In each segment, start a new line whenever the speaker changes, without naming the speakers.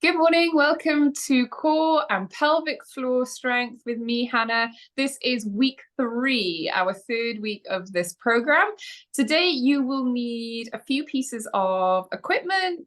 Good morning. Welcome to core and pelvic floor strength with me, Hannah. This is week 3, our 3rd week of this program. Today, you will need a few pieces of equipment,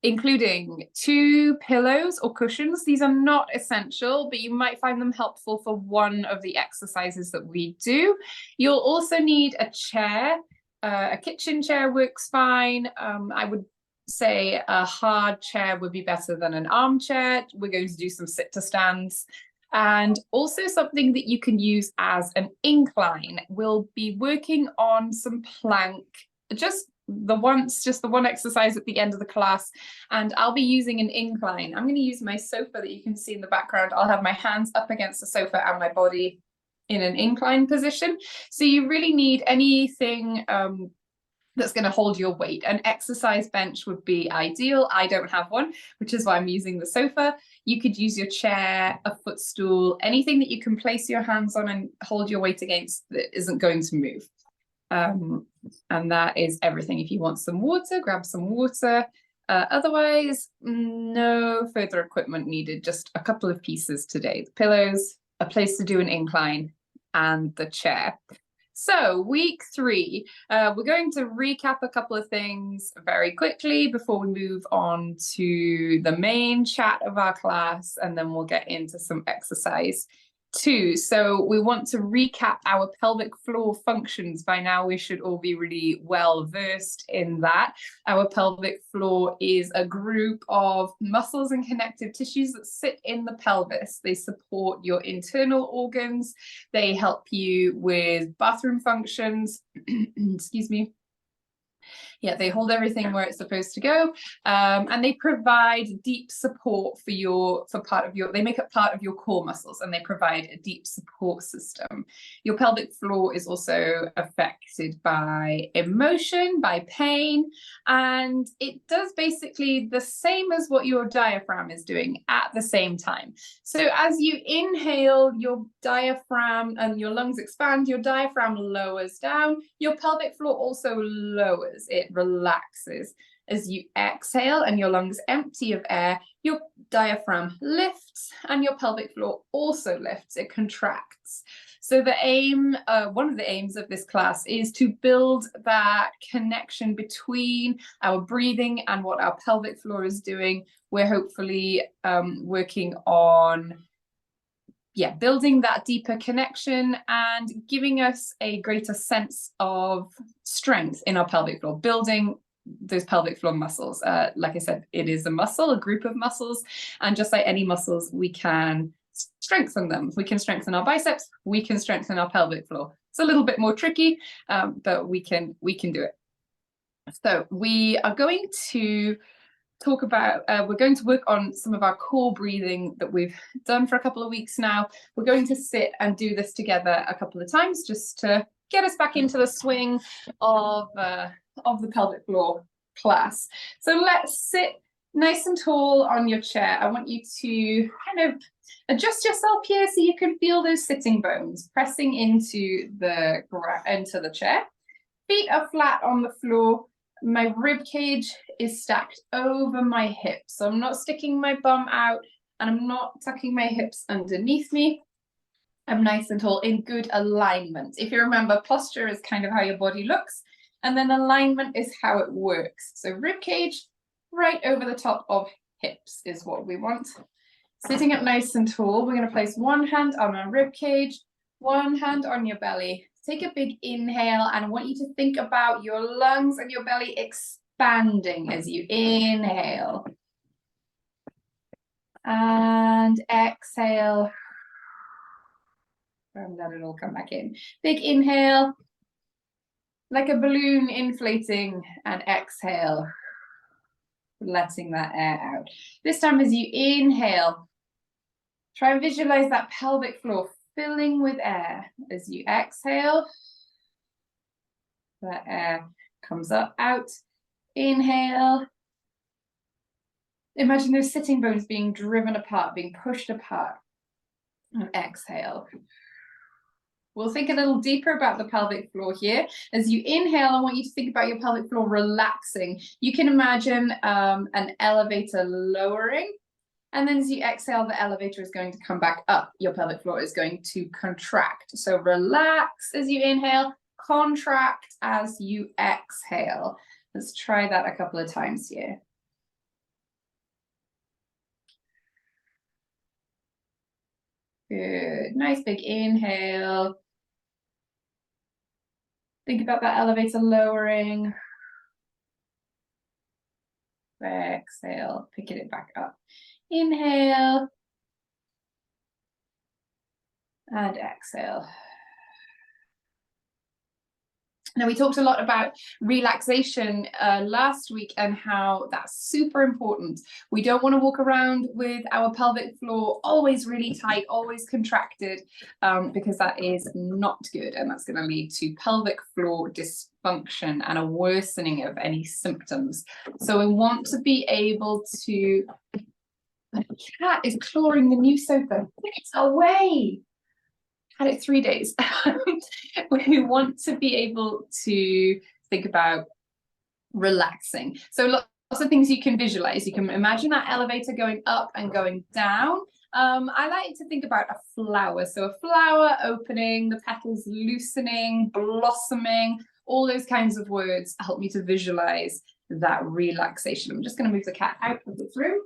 including 2 pillows or cushions. These are not essential, but you might find them helpful for one of the exercises that we do. You'll also need a chair. A kitchen chair works fine. I would say a hard chair would be better than an armchair. We're going to do some sit to stands. And also something that you can use as an incline. We'll be working on some plank, just the one exercise at the end of the class, and I'll be using an incline. I'm going to use my sofa that you can see in the background. I'll have my hands up against the sofa and my body in an incline position. So you really need anything that's going to hold your weight. An exercise bench would be ideal. I don't have one, which is why I'm using the sofa. You could use your chair, a footstool, anything that you can place your hands on and hold your weight against that isn't going to move. And that is everything. If you want some water, grab some water. Otherwise, no further equipment needed, just a couple of pieces today. The pillows, a place to do an incline, and the chair. So week 3, we're going to recap a couple of things very quickly before we move on to the main chat of our class, and then we'll get into some exercise too. So we want to recap our pelvic floor functions. By now we should all be really well versed in that. Our pelvic floor is a group of muscles and connective tissues that sit in the pelvis. They support your internal organs. They help you with bathroom functions. Excuse me. Yeah, they hold everything where it's supposed to go, and they provide deep support they make up part of your core muscles, and they provide a deep support system. Your pelvic floor is also affected by emotion, by pain, and it does basically the same as what your diaphragm is doing at the same time. So as you inhale, your diaphragm and your lungs expand, your diaphragm lowers down, your pelvic floor also lowers. It relaxes. As you exhale and your lungs empty of air, your diaphragm lifts and your pelvic floor also lifts. It contracts. So the aim, one of the aims of this class is to build that connection between our breathing and what our pelvic floor is doing. We're hopefully working on building that deeper connection and giving us a greater sense of strength in our pelvic floor, building those pelvic floor muscles. Like I said, it is a muscle, a group of muscles, and just like any muscles, we can strengthen them. We can strengthen our biceps, we can strengthen our pelvic floor. It's a little bit more tricky, but we can do it. So we are going to talk about, we're going to work on some of our core breathing that we've done for a couple of weeks now. We're going to sit and do this together a couple of times just to get us back into the swing of the pelvic floor class. So let's sit nice and tall on your chair. I want you to kind of adjust yourself here so you can feel those sitting bones pressing into the chair. Feet are flat on the floor. My rib cage is stacked over my hips. So I'm not sticking my bum out and I'm not tucking my hips underneath me. I'm nice and tall in good alignment. If you remember, posture is kind of how your body looks, and then alignment is how it works. So rib cage right over the top of hips is what we want. Sitting up nice and tall, we're going to place one hand on our rib cage, one hand on your belly. Take a big inhale, and I want you to think about your lungs and your belly expanding as you inhale. And exhale. And let it all come back in. Big inhale, like a balloon inflating, and exhale, letting that air out. This time as you inhale, try and visualize that pelvic floor filling with air. As you exhale, that air comes up, out. Inhale. Imagine those sitting bones being driven apart, being pushed apart. And exhale. We'll think a little deeper about the pelvic floor here. As you inhale, I want you to think about your pelvic floor relaxing. You can imagine an elevator lowering, and then as you exhale, the elevator is going to come back up. Your pelvic floor is going to contract. So relax as you inhale, contract as you exhale. Let's try that a couple of times here. Good. Nice big inhale. Think about that elevator lowering. Exhale, picking it back up. Inhale. And exhale. Now, we talked a lot about relaxation last week and how that's super important. We don't want to walk around with our pelvic floor always really tight, always contracted, because that is not good. And that's going to lead to pelvic floor dysfunction and a worsening of any symptoms. So we want to be able to... The cat is clawing the new sofa. It's away. Had it 3 days. We want to be able to think about relaxing. So lots of things you can visualize. You can imagine that elevator going up and going down. I like to think about a flower. So a flower opening, the petals loosening, blossoming, all those kinds of words help me to visualize that relaxation. I'm just going to move the cat out of this room.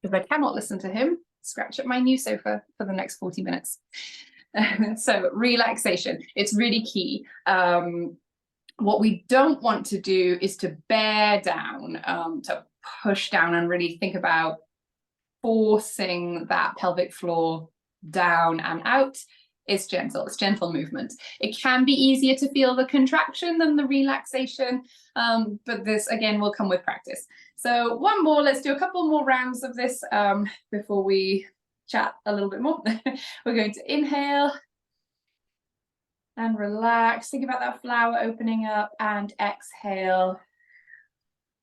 Because I cannot listen to him scratch at my new sofa for the next 40 minutes. So relaxation, it's really key. What we don't want to do is to bear down, to push down and really think about forcing that pelvic floor down and out. It's gentle movement. It can be easier to feel the contraction than the relaxation, but this again will come with practice. So one more, let's do a couple more rounds of this before we chat a little bit more. We're going to inhale and relax. Think about that flower opening up, and exhale.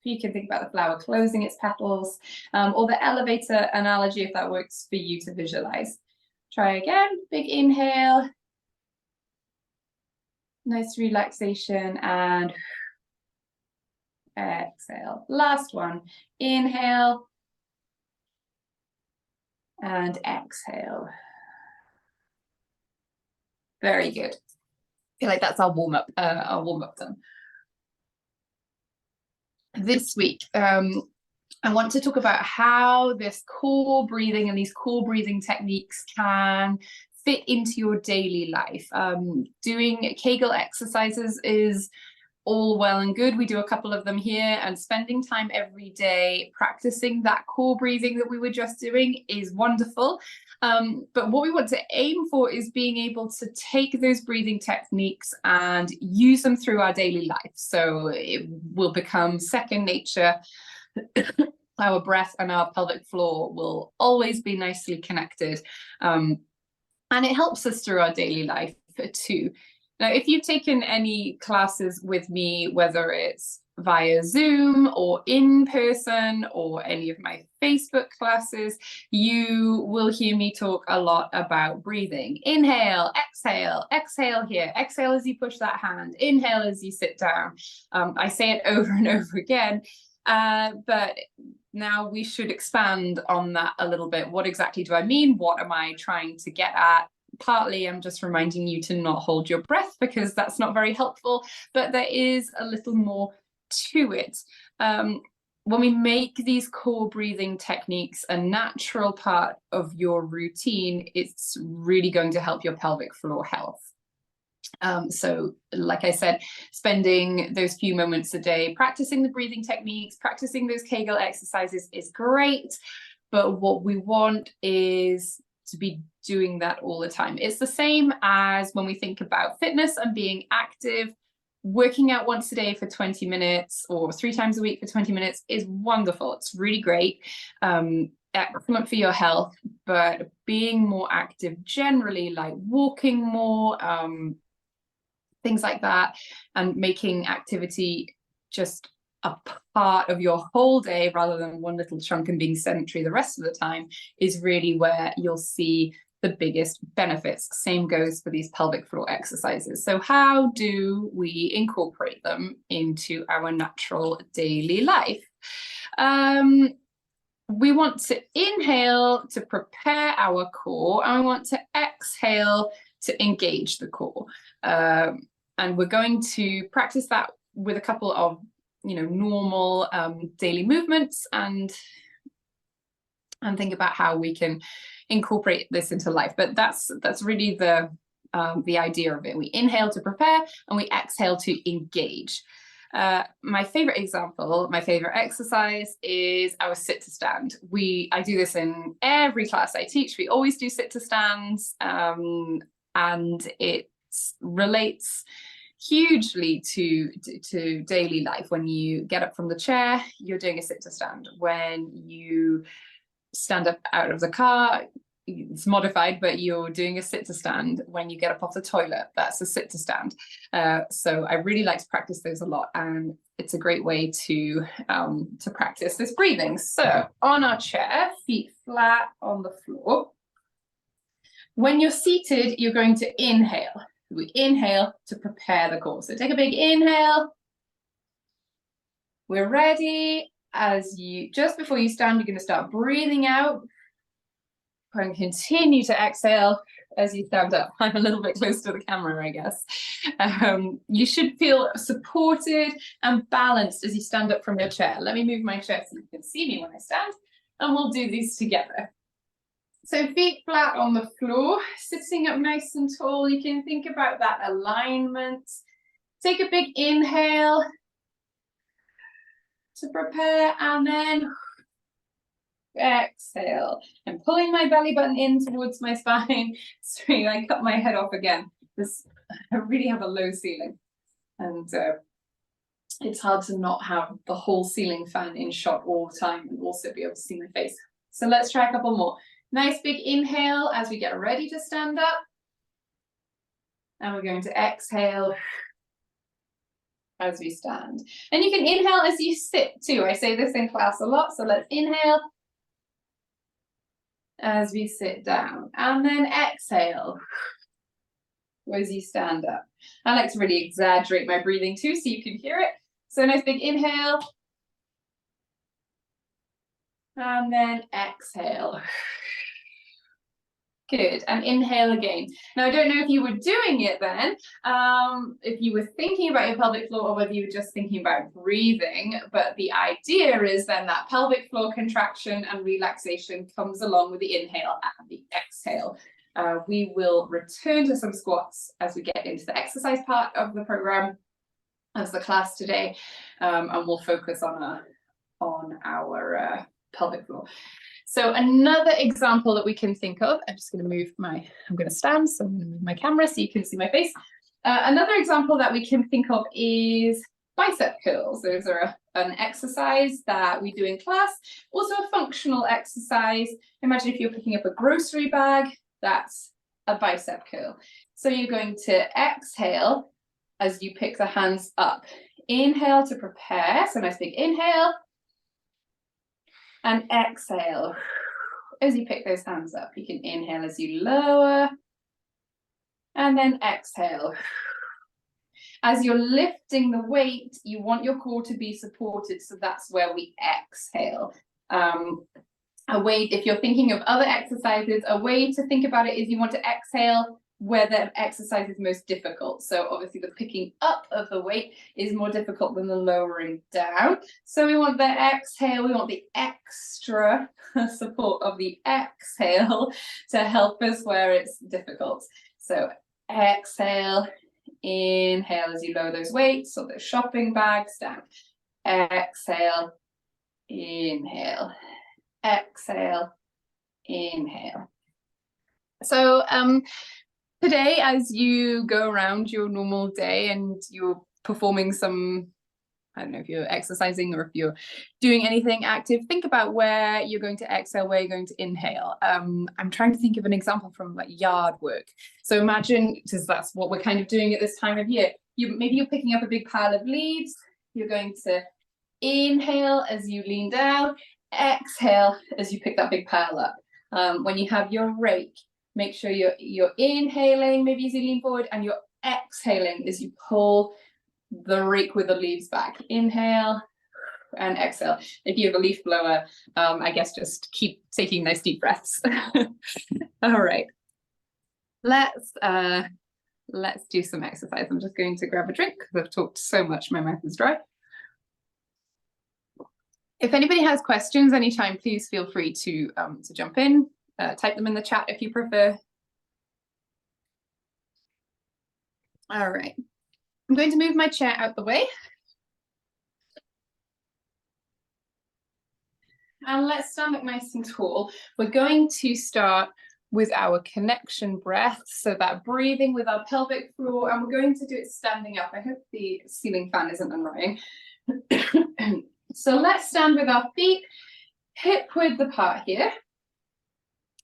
You can think about the flower closing its petals, or the elevator analogy if that works for you to visualize. Try again, big inhale. Nice relaxation, and exhale. Last one, inhale and exhale. Very good. I feel like that's our warm-up done. This week, I want to talk about how this core breathing and these core breathing techniques can fit into your daily life. Doing Kegel exercises is all well and good. We do a couple of them here, and spending time every day practicing that core breathing that we were just doing is wonderful. But what we want to aim for is being able to take those breathing techniques and use them through our daily life. So it will become second nature. Our breath and our pelvic floor will always be nicely connected. And it helps us through our daily life too. Now, if you've taken any classes with me, whether it's via Zoom or in person or any of my Facebook classes, you will hear me talk a lot about breathing. Inhale, exhale here, exhale as you push that hand, inhale as you sit down. I say it over and over again, but now we should expand on that a little bit. What exactly do I mean? What am I trying to get at? Partly, I'm just reminding you to not hold your breath because that's not very helpful, but there is a little more to it. When we make these core breathing techniques a natural part of your routine, it's really going to help your pelvic floor health. So like I said, spending those few moments a day practicing the breathing techniques, practicing those Kegel exercises is great, but what we want is to be doing that all the time. It's the same as when we think about fitness and being active. Working out once a day for 20 minutes or 3 times a week for 20 minutes is wonderful. It's really great, excellent for your health, but being more active generally, like walking more, things like that, and making activity just a part of your whole day rather than one little chunk and being sedentary the rest of the time is really where you'll see the biggest benefits. Same goes for these pelvic floor exercises. So how do we incorporate them into our natural daily life? We want to inhale to prepare our core, and we want to exhale to engage the core. And we're going to practice that with a couple of, normal daily movements and think about how we can incorporate this into life. But that's really the idea of it. We inhale to prepare and we exhale to engage. My favorite example, my favorite exercise is our sit to stand. I do this in every class I teach. We always do sit to stands, and it relates hugely to daily life. When you get up from the chair, you're doing a sit to stand. When you stand up out of the car, it's modified, but you're doing a sit to stand. When you get up off the toilet, that's a sit to stand. So I really like to practice those a lot, and it's a great way to practice this breathing. So on our chair, feet flat on the floor. When you're seated, you're going to inhale. We inhale to prepare the core. So take a big inhale. We're ready. Just before you stand, you're going to start breathing out. And continue to exhale as you stand up. I'm a little bit close to the camera, I guess. You should feel supported and balanced as you stand up from your chair. Let me move my chair so you can see me when I stand, and we'll do these together. So feet flat on the floor, sitting up nice and tall. You can think about that alignment. Take a big inhale to prepare, and then exhale. I'm pulling my belly button in towards my spine. Sorry, I cut my head off again. I really have a low ceiling, and it's hard to not have the whole ceiling fan in shot all the time and also be able to see my face. So let's try a couple more. Nice big inhale as we get ready to stand up. And we're going to exhale as we stand. And you can inhale as you sit too. I say this in class a lot, so let's inhale as we sit down, and then exhale as you stand up. I like to really exaggerate my breathing too, so you can hear it. So nice big inhale, and then exhale. Good, and inhale again. Now, I don't know if you were doing it then, if you were thinking about your pelvic floor or whether you were just thinking about breathing, but the idea is then that pelvic floor contraction and relaxation comes along with the inhale and the exhale. We will return to some squats as we get into the exercise part of the program as the class today, and we'll focus on our pelvic floor. So another example that we can think of, I'm going to stand, so I'm going to move my camera so you can see my face. Another example that we can think of is bicep curls. Those are an exercise that we do in class, also a functional exercise. Imagine if you're picking up a grocery bag, that's a bicep curl. So you're going to exhale as you pick the hands up. Inhale to prepare, so nice big inhale. And exhale as you pick those hands up. You can inhale as you lower, and then exhale. As you're lifting the weight, you want your core to be supported, so that's where we exhale. If you're thinking of other exercises, a way to think about it is you want to exhale where the exercise is most difficult. So obviously the picking up of the weight is more difficult than the lowering down. So we want the exhale, we want the extra support of the exhale to help us where it's difficult. So exhale, inhale as you lower those weights or those shopping bags down. Exhale, inhale, exhale, inhale. So today, as you go around your normal day and you're performing some, I don't know if you're exercising or if you're doing anything active, think about where you're going to exhale, where you're going to inhale. I'm trying to think of an example from like yard work. So imagine, because that's what we're kind of doing at this time of year, maybe you're picking up a big pile of leaves, you're going to Inhale as you lean down, exhale as you pick that big pile up. When you have your rake, make sure you're inhaling, maybe as you lean forward, and you're exhaling as you pull the rake with the leaves back. Inhale and exhale. If you have a leaf blower, I guess just keep taking nice deep breaths. All right. Let's do some exercise. I'm just going to grab a drink because I've talked so much, my mouth is dry. If anybody has questions anytime, please feel free to jump in, type them in the chat if you prefer. All right, I'm going to move my chair out the way. And let's stand up nice and tall. We're going to start with our connection breath, so that breathing with our pelvic floor, and we're going to do it standing up. I hope the ceiling fan isn't annoying. So let's stand with our feet hip width apart here.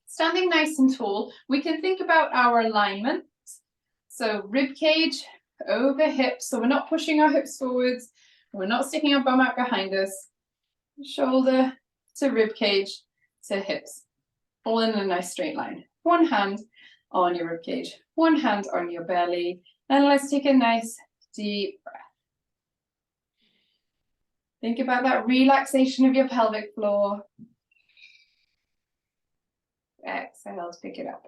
Standing nice and tall, we can think about our alignment. So rib cage over hips, so we're not pushing our hips forwards, we're not sticking our bum out behind us. Shoulder to rib cage to hips, all in a nice straight line. One hand on your rib cage, one hand on your belly, and let's take a nice deep breath. Think about that relaxation of your pelvic floor. Exhale to pick it up.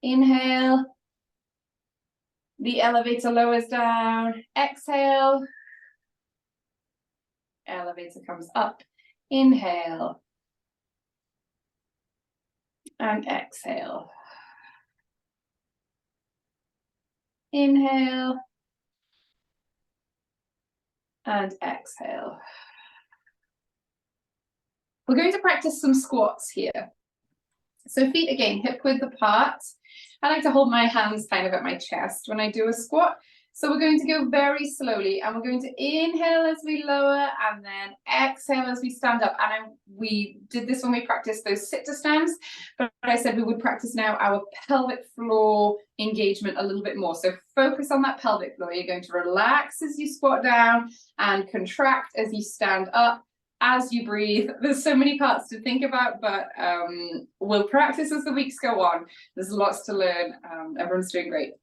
Inhale. The elevator lowers down. Exhale. Elevator comes up. Inhale. And exhale. Inhale. And exhale. We're going to practice some squats here. So feet again, hip width apart. I like to hold my hands kind of at my chest when I do a squat. So we're going to go very slowly, and we're going to inhale as we lower and then exhale as we stand up. And we did this when we practiced those sit to stands, but I said we would practice now our pelvic floor engagement a little bit more. So focus on that pelvic floor. You're going to relax as you squat down and contract as you stand up. As you breathe, there's so many parts to think about, but we'll practice as the weeks go on. There's lots to learn. Everyone's doing great.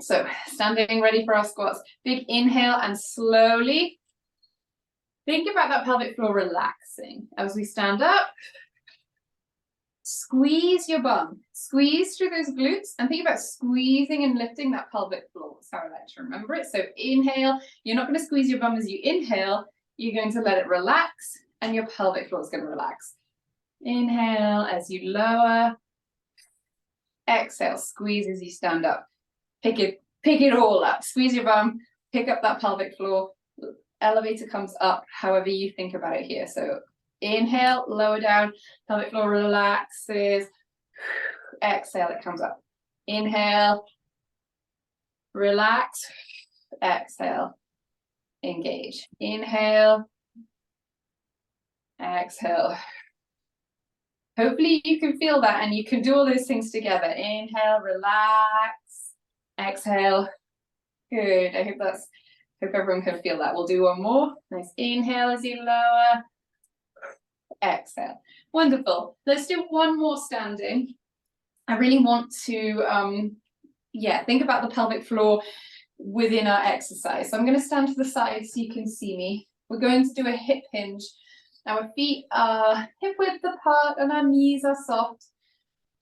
So standing ready for our squats. Big inhale and slowly think about that pelvic floor relaxing. As we stand up, squeeze your bum. Squeeze through those glutes and think about squeezing and lifting that pelvic floor. That's how I like to remember it. So inhale. You're not going to squeeze your bum as you inhale. You're going to let it relax and your pelvic floor is going to relax. Inhale as you lower. Exhale, squeeze as you stand up. Pick it all up. Squeeze your bum, pick up that pelvic floor. Elevator comes up, however you think about it here. So inhale, lower down, pelvic floor relaxes. Exhale, it comes up. Inhale, relax. Exhale, engage. Inhale, exhale. Hopefully you can feel that and you can do all those things together. Inhale, relax. Exhale. Good. I hope everyone can feel that. We'll do one more. Nice inhale as you lower. Exhale. Wonderful. Let's do one more standing. I really want to think about the pelvic floor within our exercise. So I'm going to stand to the side so you can see me. We're going to do a hip hinge. Our feet are hip width apart and our knees are soft.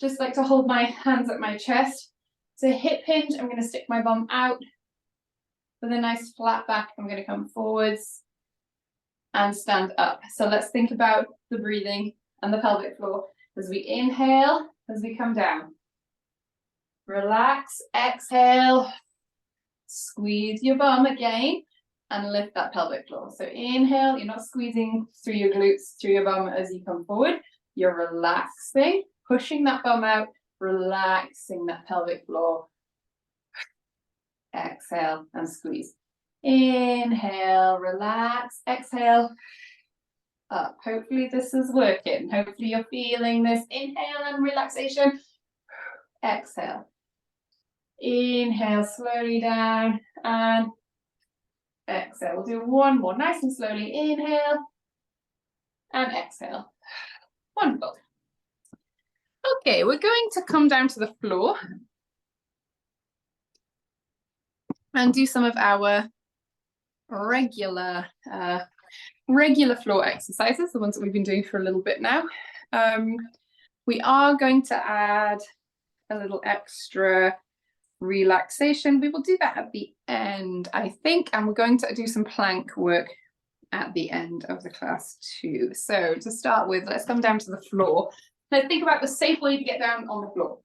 Just like to hold my hands at my chest. So hip hinge, I'm going to stick my bum out with a nice flat back. I'm going to come forwards and stand up. So let's think about the breathing and the pelvic floor as we inhale, as we come down. Relax, exhale, squeeze your bum again and lift that pelvic floor. So inhale, you're not squeezing through your glutes, through your bum as you come forward. You're relaxing, pushing that bum out, relaxing that pelvic floor. Exhale and squeeze. Inhale, relax, exhale, up. Hopefully this is working. Hopefully you're feeling this inhale and relaxation. Exhale. Inhale slowly down and exhale. We'll do one more, nice and slowly. Inhale and exhale. Wonderful. Okay, we're going to come down to the floor and do some of our regular floor exercises, the ones that we've been doing for a little bit now. We are going to add a little extra relaxation. We will do that at the end, I think, and we're going to do some plank work at the end of the class too. So to start with, let's come down to the floor. Let's think about the safe way to get down on the floor.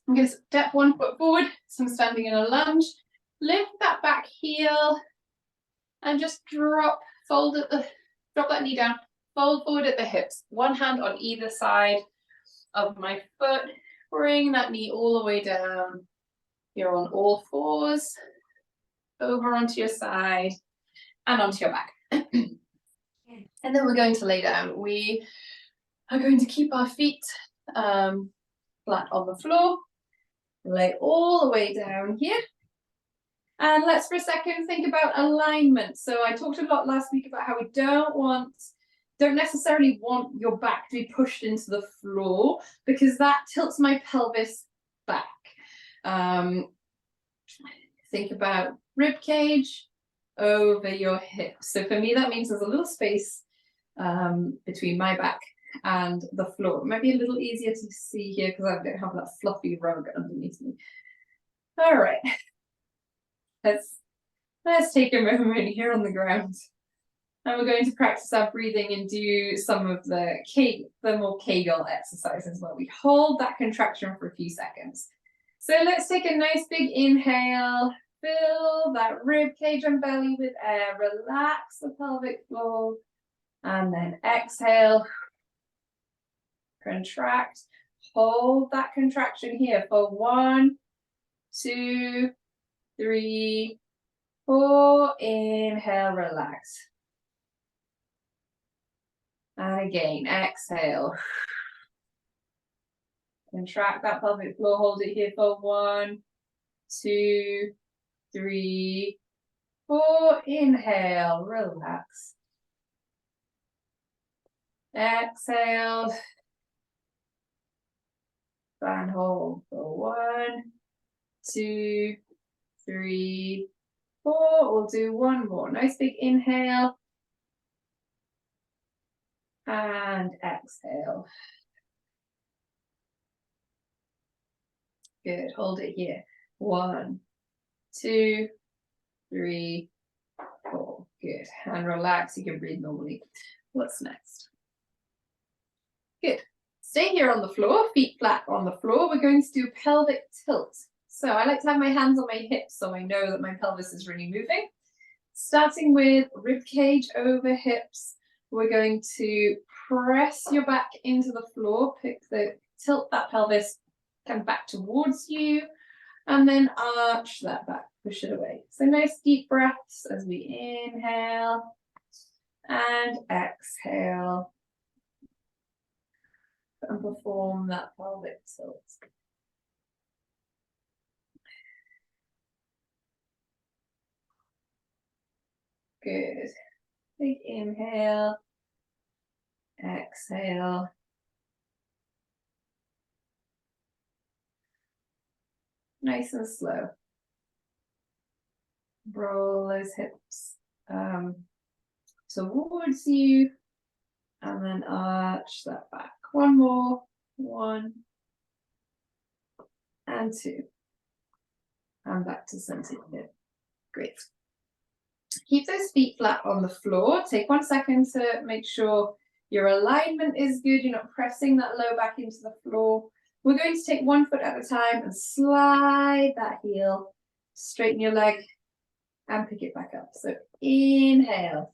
I'm going to step one foot forward, so I'm standing in a lunge, lift that back heel, and just drop that knee down, fold forward at the hips, one hand on either side of my foot, bring that knee all the way down. You're on all fours, over onto your side and onto your back. And then we're going to lay down. We are going to keep our feet flat on the floor, lay all the way down here. And let's for a second think about alignment. So I talked a lot last week about how we don't necessarily want your back to be pushed into the floor because that tilts my pelvis back. Think about rib cage over your hips. So for me, that means there's a little space between my back and the floor. It might be a little easier to see here because I don't have that fluffy rug underneath me. All right. Let's take a moment here on the ground. And we're going to practice our breathing and do some of the more Kegel exercises where we hold that contraction for a few seconds. So let's take a nice big inhale, fill that rib cage and belly with air, relax the pelvic floor, and then exhale, contract, hold that contraction here for 1, 2, 3, 4, inhale, relax. And again, exhale. Contract that pelvic floor, hold it here for 1, 2, 3, 4, inhale, relax. Exhale. And hold for 1, 2, 3, 4. We'll do one more. Nice big inhale. And exhale. Good. Hold it here. 1, 2, 3, 4. Good. And relax. You can breathe normally. What's next? Good. Stay here on the floor, feet flat on the floor. We're going to do pelvic tilt. So I like to have my hands on my hips so I know that my pelvis is really moving. Starting with rib cage over hips, we're going to press your back into the floor, tilt that pelvis come back towards you, and then arch that back, push it away. So nice deep breaths as we inhale and exhale and perform that pelvic tilt. Good. Big inhale, exhale. Nice and slow. Roll those hips towards you and then arch that back. One more. 1 and 2. And back to center here. Great. Keep those feet flat on the floor. Take 1 second to make sure your alignment is good. You're not pressing that low back into the floor. We're going to take 1 foot at a time and slide that heel, straighten your leg, and pick it back up. So inhale.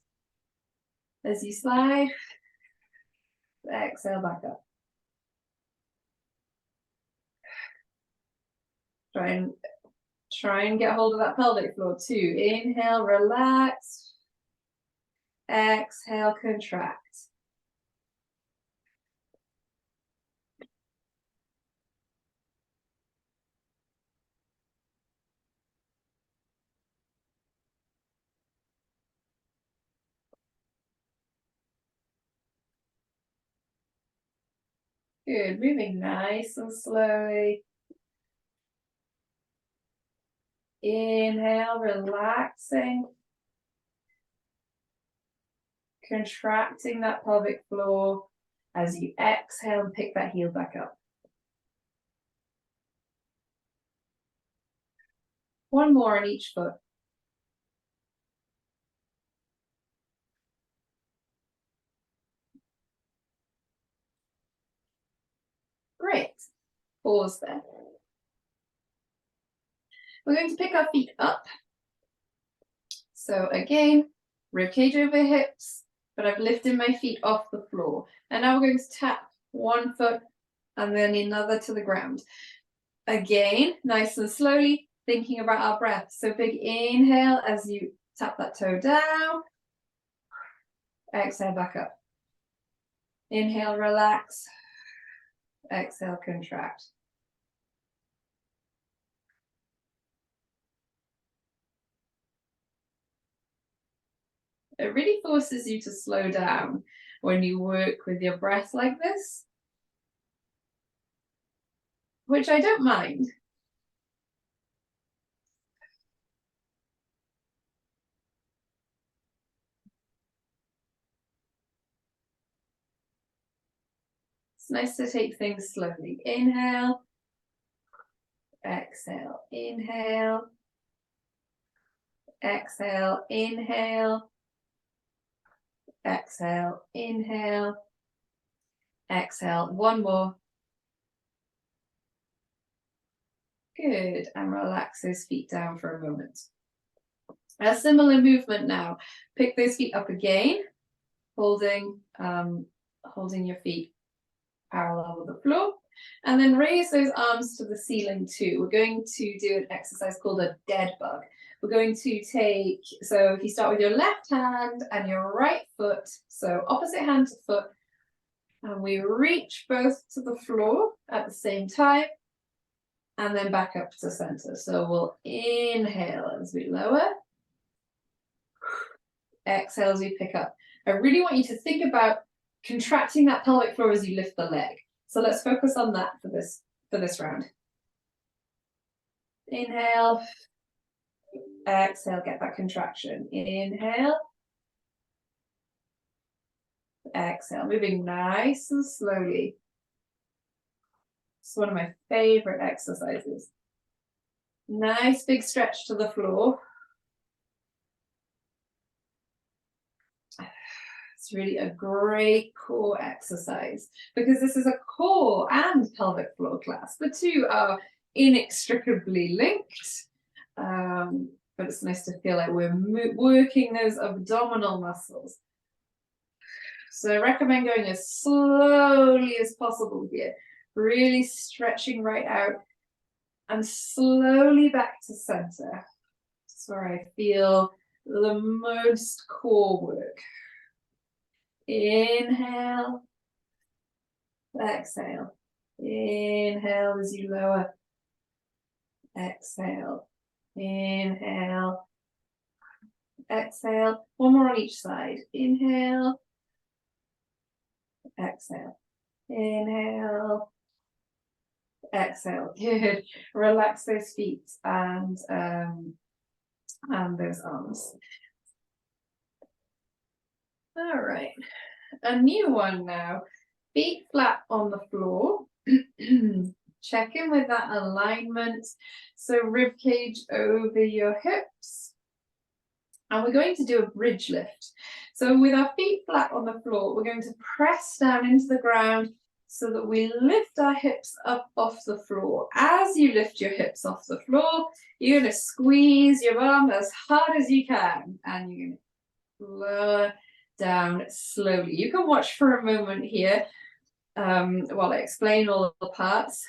As you slide, exhale back up. Try and get hold of that pelvic floor too. Inhale, relax. Exhale, contract. Good, moving nice and slowly. Inhale, relaxing. Contracting that pelvic floor as you exhale and pick that heel back up. One more on each foot. Great. Pause there. We're going to pick our feet up. So again, ribcage over hips, but I've lifted my feet off the floor. And now we're going to tap one foot and then another to the ground. Again, nice and slowly, thinking about our breath. So big inhale as you tap that toe down. Exhale, back up. Inhale, relax. Exhale, contract. It really forces you to slow down when you work with your breath like this, which I don't mind. It's nice to take things slowly. Inhale, exhale, inhale, exhale, inhale, exhale, inhale, exhale. One more. Good, and relax those feet down for a moment. A similar movement now. Pick those feet up again, holding your feet parallel with the floor, and then raise those arms to the ceiling too. We're going to do an exercise called a dead bug. We're going to take, so if you start with your left hand and your right foot, so opposite hand to foot, and we reach both to the floor at the same time, and then back up to center. So we'll inhale as we lower, exhale as we pick up. I really want you to think about contracting that pelvic floor as you lift the leg. So let's focus on that for this round. Inhale, exhale, get that contraction. Inhale, exhale, moving nice and slowly. It's one of my favorite exercises. Nice big stretch to the floor. It's really a great core exercise because this is a core and pelvic floor class. The two are inextricably linked, but it's nice to feel like we're working those abdominal muscles. So I recommend going as slowly as possible here, really stretching right out and slowly back to center. That's where I feel the most core work. Inhale, exhale, inhale as you lower, exhale, inhale, exhale. One more on each side. Inhale, exhale, inhale, exhale. Good. Relax those feet and those arms. All right, a new one now. Feet flat on the floor. Check in with that alignment. So rib cage over your hips. And we're going to do a bridge lift. So with our feet flat on the floor, we're going to press down into the ground so that we lift our hips up off the floor. As you lift your hips off the floor, you're going to squeeze your bum as hard as you can. And you're going to lower down slowly. You can watch for a moment here while I explain all the parts.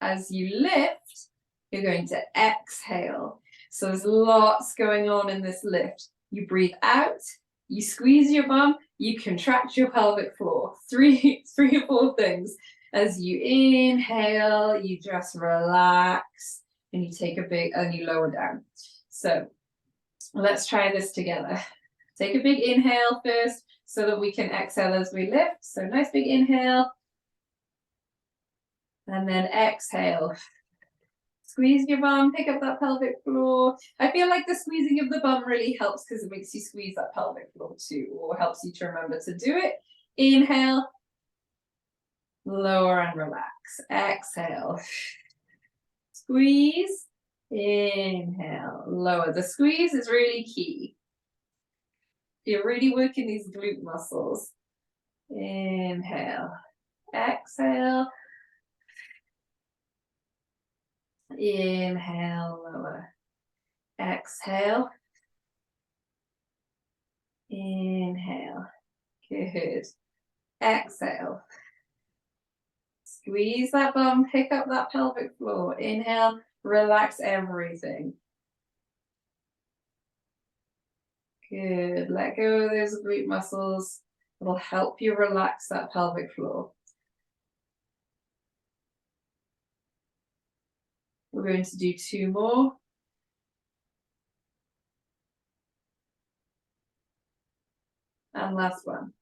As you lift, you're going to exhale. So there's lots going on in this lift. You breathe out, you squeeze your bum, you contract your pelvic floor. Three or four things. As you inhale, you just relax and you take a big, and you lower down. So let's try this together. Take a big inhale first so that we can exhale as we lift. So nice big inhale. And then exhale. Squeeze your bum, pick up that pelvic floor. I feel like the squeezing of the bum really helps because it makes you squeeze that pelvic floor too, or helps you to remember to do it. Inhale, lower and relax. Exhale. Squeeze. Inhale, lower. The squeeze is really key. You're really working these glute muscles. Inhale, exhale. Inhale, lower. Exhale. Inhale. Good. Exhale. Squeeze that bum, pick up that pelvic floor. Inhale, relax everything. Good. Let go of those glute muscles. It'll help you relax that pelvic floor. We're going to do 2 more. And last one.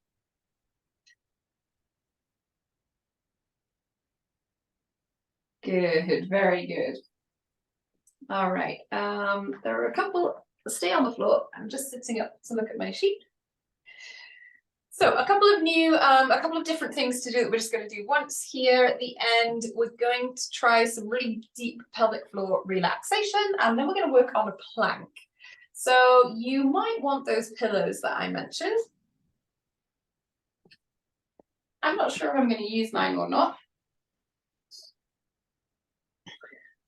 Good, very good. All right, there are a couple, stay on the floor. I'm just sitting up to look at my sheet. So a couple of different things to do that we're just going to do once here at the end. We're going to try some really deep pelvic floor relaxation, and then we're going to work on a plank. So you might want those pillows that I mentioned. I'm not sure if I'm going to use mine or not.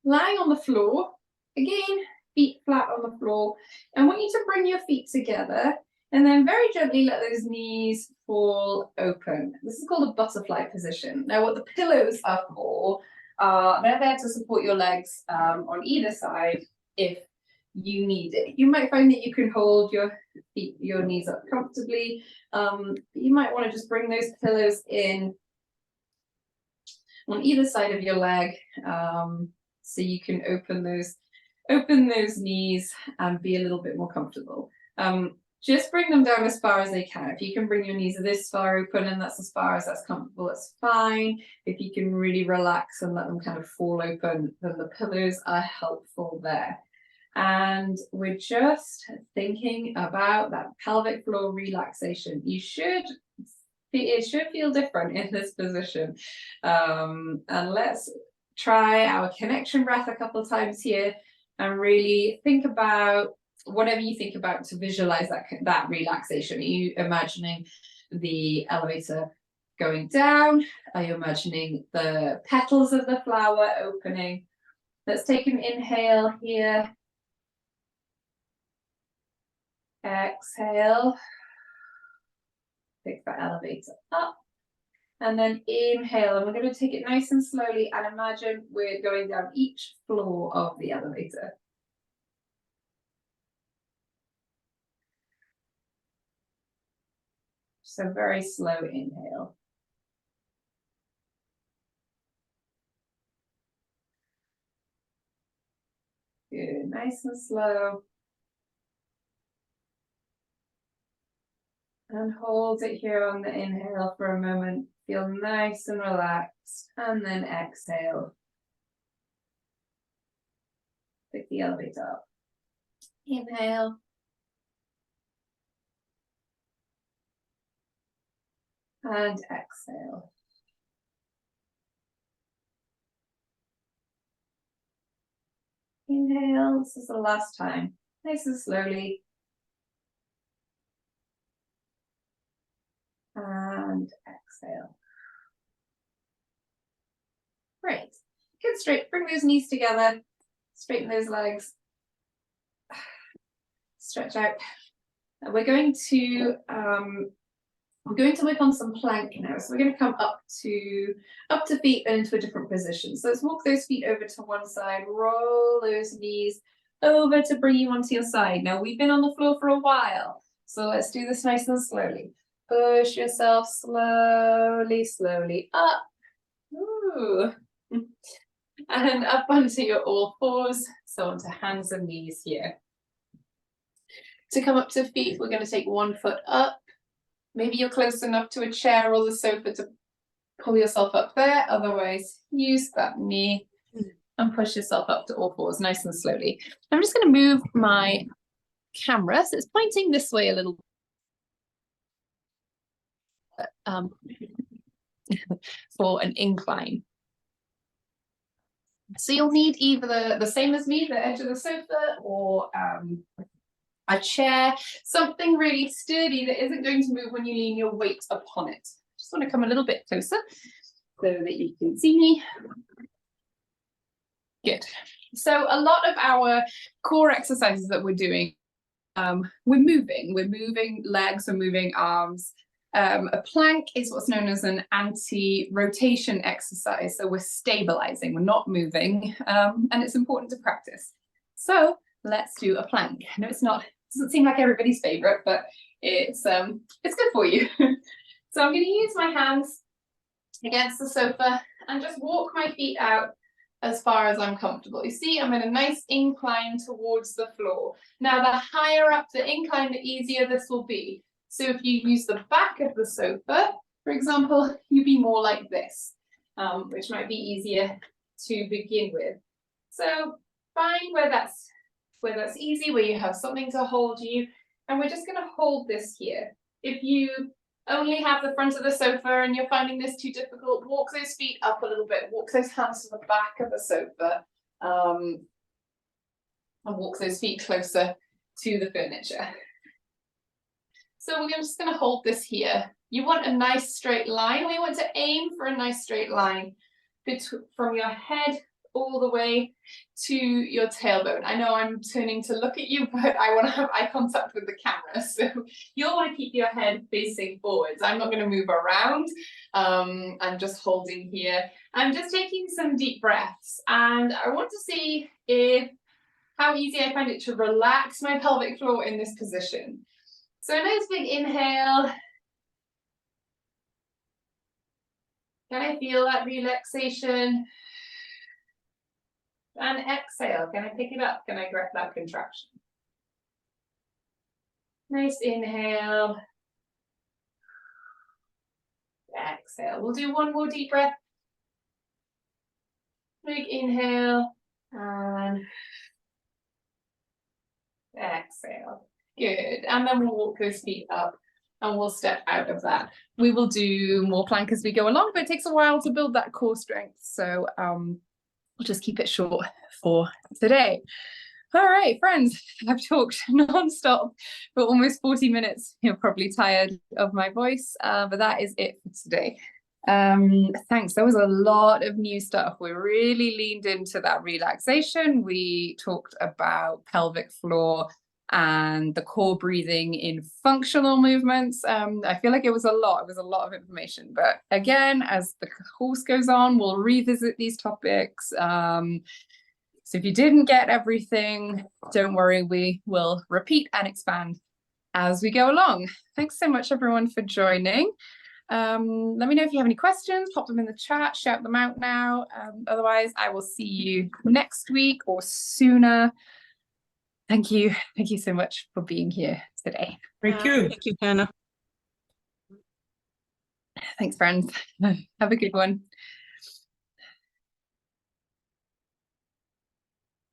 Lying on the floor, again, feet flat on the floor. I want you to bring your feet together and then very gently let those knees fall open. This is called a butterfly position. Now what the pillows are for, they're there to support your legs on either side if you need it. You might find that you can hold your knees up comfortably. You might want to just bring those pillows in on either side of your leg, so you can open those knees and be a little bit more comfortable. Just bring them down as far as they can. If you can bring your knees this far open and that's as far as that's comfortable, that's fine. If you can really relax and let them kind of fall open, then the pillows are helpful there. And we're just thinking about that pelvic floor relaxation. It should feel different in this position. And let's try our connection breath a couple of times here and really think about whatever you think about to visualize that relaxation. Are you imagining the elevator going down? Are you imagining the petals of the flower opening? Let's take an inhale here. Exhale. Pick that elevator up. And then inhale, and we're going to take it nice and slowly and imagine we're going down each floor of the elevator. So very slow inhale. Good, nice and slow. And hold it here on the inhale for a moment. Feel nice and relaxed. And then exhale. Pick the elevator up. Inhale. And exhale. Inhale. This is the last time. Nice and slowly. And exhale. Great. Good, straight. Bring those knees together. Straighten those legs. Stretch out. And we're going to work on some plank now. So we're going to come up to feet and into a different position. So let's walk those feet over to one side, roll those knees over to bring you onto your side. Now we've been on the floor for a while, so let's do this nice and slowly. Push yourself slowly up. Ooh. And up onto your all fours, so onto hands and knees here. To come up to feet, we're going to take one foot up. Maybe you're close enough to a chair or the sofa to pull yourself up there. Otherwise, use that knee and push yourself up to all fours nice and slowly. I'm just going to move my camera so it's pointing this way a little bit, for an incline. So you'll need either the same as me, the edge of the sofa, or a chair, something really sturdy that isn't going to move when you lean your weight upon it. Just want to come a little bit closer so that you can see me. Good. So a lot of our core exercises that we're doing, we're moving legs, we're moving arms. A plank is what's known as an anti-rotation exercise. So we're stabilizing, we're not moving, and it's important to practice. So let's do a plank. No, it's not, doesn't seem like everybody's favorite, but it's good for you. So I'm going to use my hands against the sofa and just walk my feet out as far as I'm comfortable. You see, I'm in a nice incline towards the floor. Now, the higher up the incline, the easier this will be. So if you use the back of the sofa, for example, you'd be more like this, which might be easier to begin with. So find where that's easy, where you have something to hold you, and we're just going to hold this here. If you only have the front of the sofa and you're finding this too difficult, walk those feet up a little bit, walk those hands to the back of the sofa, and walk those feet closer to the furniture. So we're just going to hold this here. You want a nice straight line. We want to aim for a nice straight line from your head all the way to your tailbone. I know I'm turning to look at you, but I want to have eye contact with the camera. So you'll want to keep your head facing forwards. I'm not going to move around. I'm just holding here. I'm just taking some deep breaths, and I want to see how easy I find it to relax my pelvic floor in this position. So a nice big inhale. Can I feel that relaxation? And exhale. Can I pick it up? Can I grab that contraction? Nice inhale. Exhale. We'll do one more deep breath. Big inhale and exhale. Good. And then we'll walk those feet up and we'll step out of that. We will do more plank as we go along, but it takes a while to build that core strength. So we'll just keep it short for today. All right, friends, I've talked non-stop for almost 40 minutes. You're probably tired of my voice, but that is it for today. Thanks. There was a lot of new stuff. We really leaned into that relaxation. We talked about pelvic floor and the core breathing in functional movements. I feel like it was a lot of information, but again, as the course goes on, we'll revisit these topics. So if you didn't get everything, don't worry, we will repeat and expand as we go along. Thanks so much, everyone, for joining. Let me know if you have any questions, pop them in the chat, shout them out now. Otherwise, I will see you next week or sooner. Thank you so much for being here today.
Thank you, Hannah.
Thanks, friends. Have a good one.